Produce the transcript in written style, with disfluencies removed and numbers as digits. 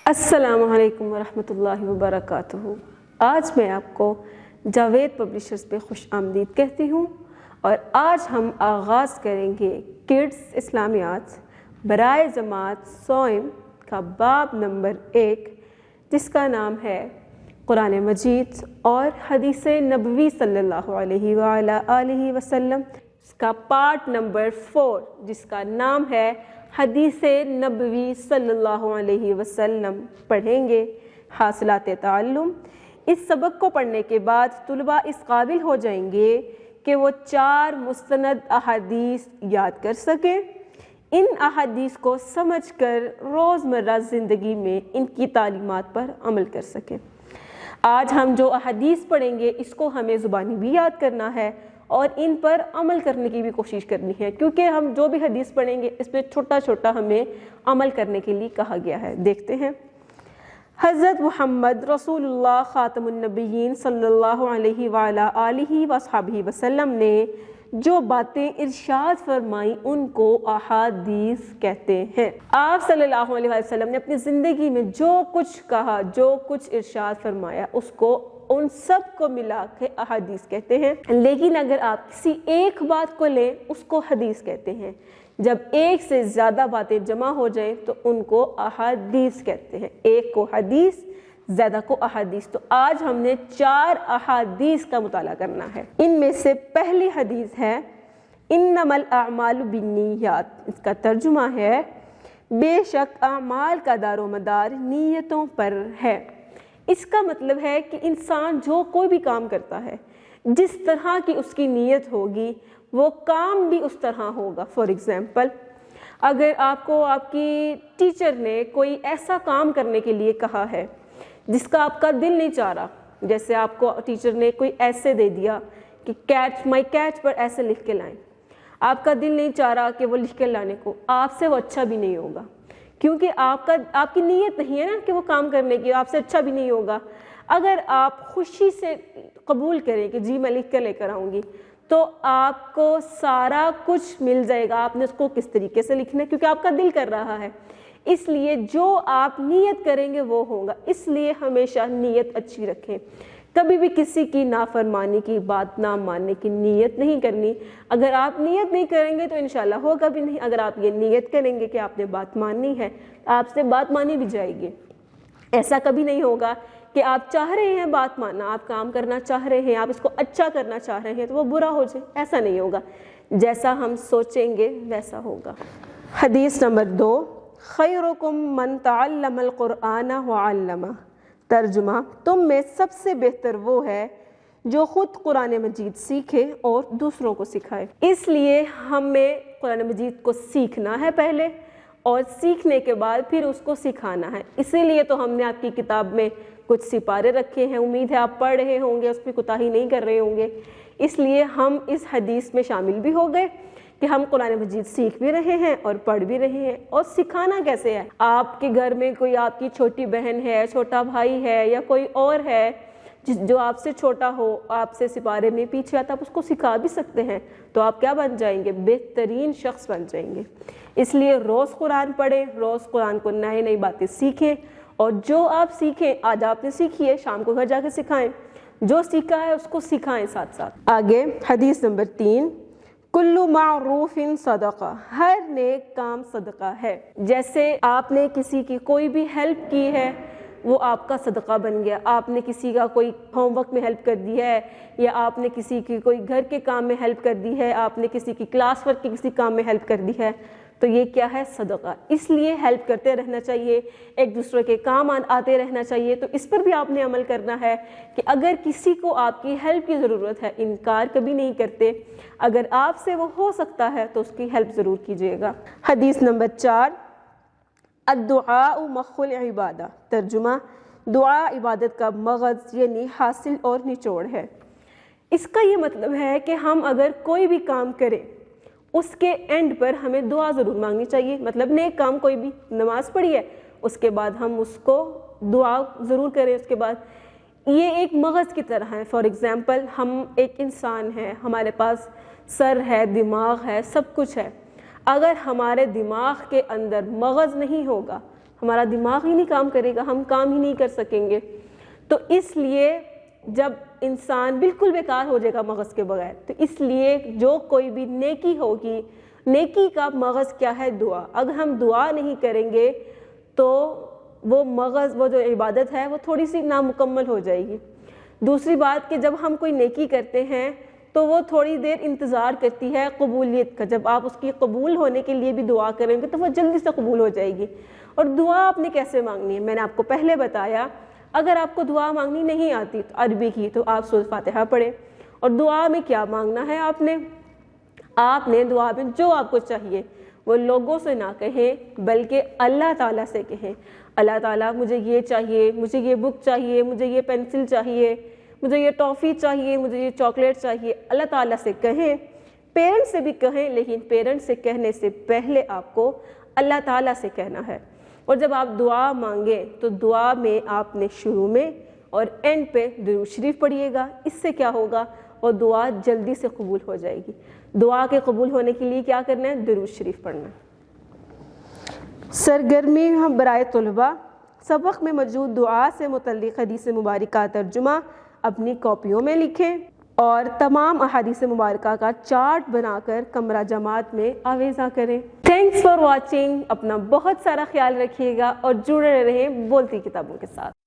السلام علیکم ورحمۃ اللہ وبرکاتہ۔ آج میں آپ کو جاوید پبلشرز پہ خوش آمدید کہتی ہوں اور آج ہم آغاز کریں گے کڈس اسلامیات برائے جماعت صوم کا باب نمبر 1، جس کا نام ہے قرآن مجید اور حدیث نبوی صلی اللہ علیہ وآلہ آلہ وسلم، اس کا پارٹ نمبر 4 جس کا نام ہے حدیث نبوی صلی اللہ علیہ وسلم پڑھیں گے۔ حاصلات تعلم: اس سبق کو پڑھنے کے بعد طلباء اس قابل ہو جائیں گے کہ وہ 4 مستند احادیث یاد کر سکیں، ان احادیث کو سمجھ کر روزمرہ زندگی میں ان کی تعلیمات پر عمل کر سکیں۔ آج ہم جو احادیث پڑھیں گے اس کو ہمیں زبانی بھی یاد کرنا ہے اور ان پر عمل کرنے کی بھی کوشش کرنی ہے، کیونکہ ہم جو بھی حدیث پڑھیں گے اس میں چھوٹا چھوٹا ہمیں عمل کرنے کے لیے کہا گیا ہے۔ دیکھتے ہیں، حضرت محمد رسول اللہ خاتم النبیین صلی اللہ علیہ وآلہ آلہ وصحبہ وسلم نے جو باتیں ارشاد فرمائیں ان کو احادیث کہتے ہیں۔ آپ صلی اللہ علیہ وسلم نے اپنی زندگی میں جو کچھ کہا، جو کچھ ارشاد فرمایا، اس کو ان سب کو ملا کے احادیث کہتے ہیں۔ لیکن اگر آپ کسی ایک بات کو لیں اس کو حدیث کہتے ہیں، جب ایک سے زیادہ باتیں جمع ہو جائیں تو ان کو احادیث کہتے ہیں، ایک کو حدیث، زیادہ کو احادیث۔ تو آج ہم نے 4 احادیث کا مطالعہ کرنا ہے۔ ان میں سے پہلی حدیث ہے انما الاعمال بالنیات، اس کا ترجمہ ہے بے شک اعمال کا دار و مدار نیتوں پر ہے۔ اس کا مطلب ہے کہ انسان جو کوئی بھی کام کرتا ہے، جس طرح کی اس کی نیت ہوگی وہ کام بھی اس طرح ہوگا۔ فار ایگزامپل، اگر آپ کو آپ کی ٹیچر نے کوئی ایسا کام کرنے کے لیے کہا ہے جس کا آپ کا دل نہیں چاہ رہا، جیسے آپ کو ٹیچر نے کوئی ایسے دے دیا کہ کیٹ مائی کیٹ پر ایسے لکھ کے لائیں، آپ کا دل نہیں چاہ رہا کہ وہ لکھ کے لانے کو، آپ سے وہ اچھا بھی نہیں ہوگا، کیونکہ آپ کی نیت نہیں ہے نا کہ وہ کام کرنے کی، آپ سے اچھا بھی نہیں ہوگا۔ اگر آپ خوشی سے قبول کریں کہ جی میں لکھ کر لے کر آؤں گی تو آپ کو سارا کچھ مل جائے گا۔ آپ نے اس کو کس طریقے سے لکھنا ہے کیونکہ آپ کا دل کر رہا ہے، اس لیے جو آپ نیت کریں گے وہ ہوگا۔ اس لیے ہمیشہ نیت اچھی رکھیں، کبھی بھی کسی کی نافرمانی کی بات نہ ماننے کی نیت نہیں کرنی۔ اگر آپ نیت نہیں کریں گے تو انشاءاللہ ہوگا بھی نہیں۔ اگر آپ یہ نیت کریں گے کہ آپ نے بات ماننی ہے، آپ سے بات مانی بھی جائے گی۔ ایسا کبھی نہیں ہوگا کہ آپ چاہ رہے ہیں بات ماننا، آپ کام کرنا چاہ رہے ہیں، آپ اس کو اچھا کرنا چاہ رہے ہیں تو وہ برا ہو جائے، ایسا نہیں ہوگا۔ جیسا ہم سوچیں گے ویسا ہوگا۔ حدیث نمبر 2، خیرکم من تعلم القرآن وعلمہ، ترجمہ: تم میں سب سے بہتر وہ ہے جو خود قرآن مجید سیکھے اور دوسروں کو سکھائے۔ اس لیے ہمیں قرآن مجید کو سیکھنا ہے پہلے، اور سیکھنے کے بعد پھر اس کو سکھانا ہے۔ اسی لیے تو ہم نے آپ کی کتاب میں کچھ سپارے رکھے ہیں، امید ہے آپ پڑھ رہے ہوں گے، اس پہ کوتاہی نہیں کر رہے ہوں گے۔ اس لیے ہم اس حدیث میں شامل بھی ہو گئے کہ ہم قرآن مجید سیکھ بھی رہے ہیں اور پڑھ بھی رہے ہیں۔ اور سکھانا کیسے ہے؟ آپ کے گھر میں کوئی آپ کی چھوٹی بہن ہے، چھوٹا بھائی ہے یا کوئی اور ہے جو آپ سے چھوٹا ہو، آپ سے سپارے میں پیچھے آتا، آپ اس کو سکھا بھی سکتے ہیں، تو آپ کیا بن جائیں گے؟ بہترین شخص بن جائیں گے۔ اس لیے روز قرآن پڑھیں، روز قرآن کو نئی نئی باتیں سیکھیں، اور جو آپ سیکھیں، آج آپ نے سیکھی ہے شام کو گھر جا کے سکھائیں، جو سیکھا ہے اس کو سکھائیں ساتھ ساتھ۔ آگے حدیث نمبر 3، کل معروف صدقہ، ہر نیک کام صدقہ ہے۔ جیسے آپ نے کسی کی کوئی بھی ہیلپ کی ہے، وہ آپ کا صدقہ بن گیا۔ آپ نے کسی کا کوئی ہوم ورک میں ہیلپ کر دی ہے، یا آپ نے کسی کی کوئی گھر کے کام میں ہیلپ کر دی ہے، آپ نے کسی کی کلاس ورک کے کسی کام میں ہیلپ کر دی ہے، تو یہ کیا ہے؟ صدقہ۔ اس لیے ہیلپ کرتے رہنا چاہیے، ایک دوسرے کے کام آتے رہنا چاہیے۔ تو اس پر بھی آپ نے عمل کرنا ہے کہ اگر کسی کو آپ کی ہیلپ کی ضرورت ہے، انکار کبھی نہیں کرتے، اگر آپ سے وہ ہو سکتا ہے تو اس کی ہیلپ ضرور کیجیے گا۔ حدیث نمبر 4، الدعاء مخ العبادہ، ترجمہ: دعا عبادت کا مغز یعنی حاصل اور نچوڑ ہے۔ اس کا یہ مطلب ہے کہ ہم اگر کوئی بھی کام کریں اس کے اینڈ پر ہمیں دعا ضرور مانگنی چاہیے۔ مطلب نیک کام کوئی بھی، نماز پڑھی ہے، اس کے بعد ہم اس کو دعا ضرور کریں۔ اس کے بعد یہ ایک مغز کی طرح ہے۔ فار ایگزامپل، ہم ایک انسان ہیں، ہمارے پاس سر ہے، دماغ ہے، سب کچھ ہے۔ اگر ہمارے دماغ کے اندر مغز نہیں ہوگا ہمارا دماغ ہی نہیں کام کرے گا، ہم کام ہی نہیں کر سکیں گے۔ تو اس لیے جب انسان بالکل بیکار ہو جائے گا مغز کے بغیر، تو اس لیے جو کوئی بھی نیکی ہوگی، نیکی کا مغز کیا ہے؟ دعا۔ اگر ہم دعا نہیں کریں گے تو وہ مغز، وہ جو عبادت ہے وہ تھوڑی سی نامکمل ہو جائے گی۔ دوسری بات کہ جب ہم کوئی نیکی کرتے ہیں تو وہ تھوڑی دیر انتظار کرتی ہے قبولیت کا۔ جب آپ اس کی قبول ہونے کے لیے بھی دعا کریں گے تو وہ جلدی سے قبول ہو جائے گی۔ اور دعا آپ نے کیسے مانگنی ہے؟ میں نے آپ کو پہلے بتایا، اگر آپ کو دعا مانگنی نہیں آتی تو عربی کی تو آپ سورۃ فاتحہ پڑھیں۔ اور دعا میں کیا مانگنا ہے؟ آپ نے دعا میں جو آپ کو چاہیے وہ لوگوں سے نہ کہیں بلکہ اللہ تعالیٰ سے کہیں، اللہ تعالیٰ مجھے یہ چاہیے، مجھے یہ بک چاہیے، مجھے یہ پینسل چاہیے، مجھے یہ ٹافی چاہیے، مجھے یہ چاکلیٹ چاہیے۔ اللہ تعالیٰ سے کہیں، پیرنٹس سے بھی کہیں، لیکن پیرنٹس سے کہنے سے پہلے آپ کو اللہ تعالیٰ سے کہنا ہے۔ اور جب آپ دعا مانگیں تو دعا میں آپ نے شروع میں اور اینڈ پہ درود شریف پڑھیے گا۔ اس سے کیا ہوگا؟ اور دعا جلدی سے قبول ہو جائے گی۔ دعا کے قبول ہونے کے لیے کیا کرنا ہے؟ درود شریف پڑھنا۔ سرگرمی برائے طلباء، سبق میں موجود دعا سے متعلق حدیث مبارکہ ترجمہ اپنی کاپیوں میں لکھیں اور تمام احادیث مبارکہ کا چارٹ بنا کر کمرہ جماعت میں آویزاں کریں۔ Thanks for watching. اپنا بہت سارا خیال رکھیے گا اور جڑے رہیں بولتی کتابوں کے ساتھ۔